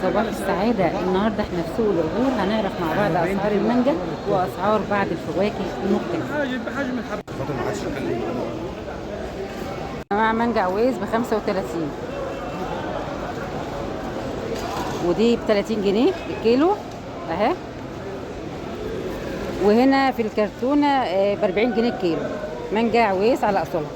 صباح السعادة. النهاردة احنا في سوق العبور، هنعرف مع بعض أسعار المانجا وأسعار بعض الفواكه المختلفة. مع مانجا عويس ب35، ودي ب30 جنيه الكيلو اهي. وهنا في الكرتونة ب40 جنيه الكيلو مانجا عويس على أصولها.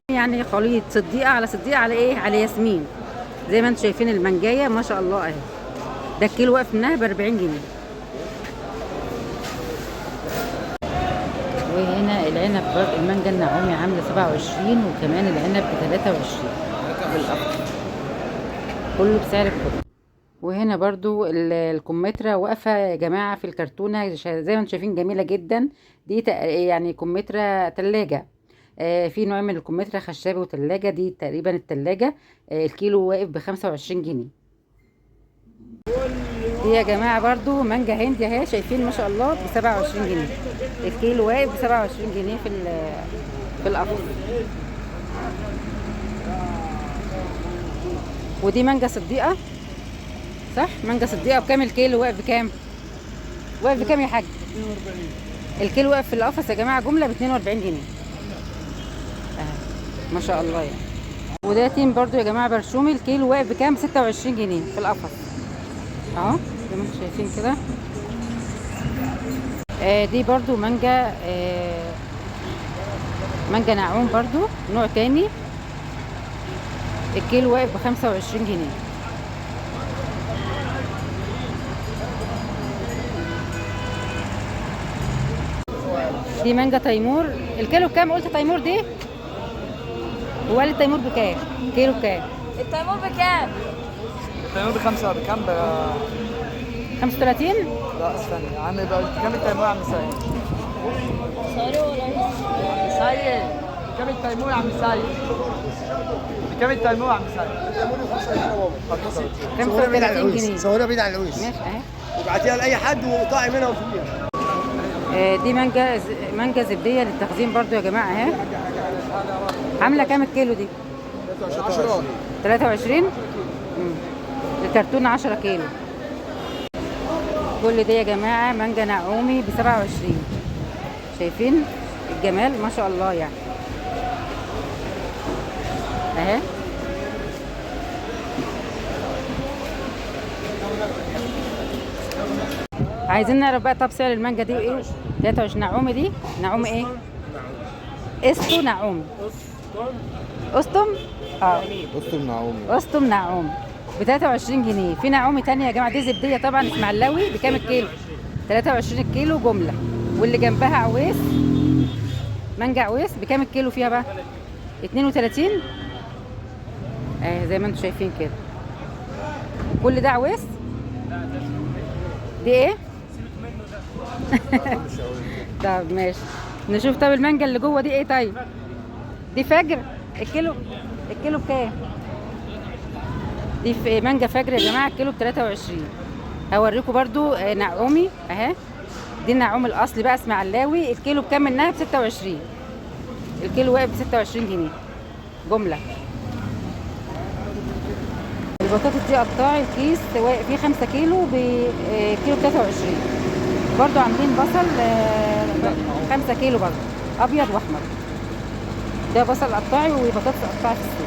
يعني خليط صديقة على صديقة على ايه، على ياسمين. زي ما انتم شايفين المانجايه ما شاء الله اهي. ده الكيلو واقف منها ب40 جنيه. وهنا العنب برضه المانجا النعومي عامله 27، وكمان العنب ب23 بالأفضل، كله بسعر الكل. وهنا برضو الكمثرى واقفه يا جماعه في الكرتونه زي ما انتم شايفين، جميله جدا. دي يعني كمثرى ثلاجه. في نوع من الكمثرى خشابي وثلاجه، دي تقريبا الثلاجه. الكيلو واقف ب25 جنيه. دي يا جماعه برضو مانجا هندي اهي، شايفين ما شاء الله ب27 جنيه الكيلو، واقف ب27 جنيه في القفص. ودي مانجا صديقه، صح؟ مانجا صديقه بكام الكيلو؟ واقف بكام؟ واقف بكام يا حاج؟ 42 الكيلو واقف في القفص يا جماعه، جمله ب 42 جنيه. ما شاء الله يعني. وده تيم برضو يا جماعه برشومي، الكيلو واقف بكام؟ 26 جنيه في القفص اهو زي ما انتم شايفين كده. دي برضو مانجا، مانجا نعوم برضو نوع تاني، الكيلو واقف ب25 جنيه. دي مانجا تيمور، الكيلو بكام قلت تيمور دي؟ هو قال التيمور بكام؟ كيلو بكام؟ التيمور بكام؟ التيمور بخمسة، بكام؟ 35؟ لا استنى يا عم، يبقى بكام التيمور يا عم سيد؟ سيد ولا عم سيد؟ بكام التيمور يا عم سيد؟ بكام التيمور يا عم سيد؟ 35 جنيه. صورها بعيد عن العويس ماشي اهي، وابعتيها لاي حد وقطعي منها وفيها. دي مانجا زبديه للتخزين برضو يا جماعه اهي. عامله كام الكيلو دي؟ 23. الكرتون 10 كيلو. كل ده يا جماعه مانجا نعومي ب27، شايفين الجمال ما شاء الله يعني اهي. عايزين نعرف بقى طب سعر المانجا دي ايه؟ 23 نعومي. دي نعومي ايه؟ اسطو نعومي. اسطم اسطم نعومي. اسطم نعومي ب 23 جنيه. في نعومي تانية يا جماعه، دي زبديه طبعا اسماعيلاوي. بكام الكيلو؟ 23 الكيلو جمله. واللي جنبها عويس، مانجا عويس، بكام الكيلو فيها بقى؟ 32 زي ما انتم شايفين كده. كل ده عويس. دي ايه؟ طب ماشي، نشوف. طب المانجا اللي جوه دي ايه؟ طيب دي فجر، الكيلو بكام؟ دي في مانجا فجر يا جماعه، الكيلو ب23. هوريكم برضو نعومي اهي. دي النعوم الاصلي بقى اسماعيلاوي، الكيلو بكام منها؟ ب26. الكيلو واقف ب26 جنيه جمله. البطاطس دي قطاعي، الكيس فيه 5 كيلو بكيلو ب23. برضو عاملين بصل 5 كيلو برضو، ابيض واحمر. ده بصل قطاعي وبطاطس قطاعي في السوق.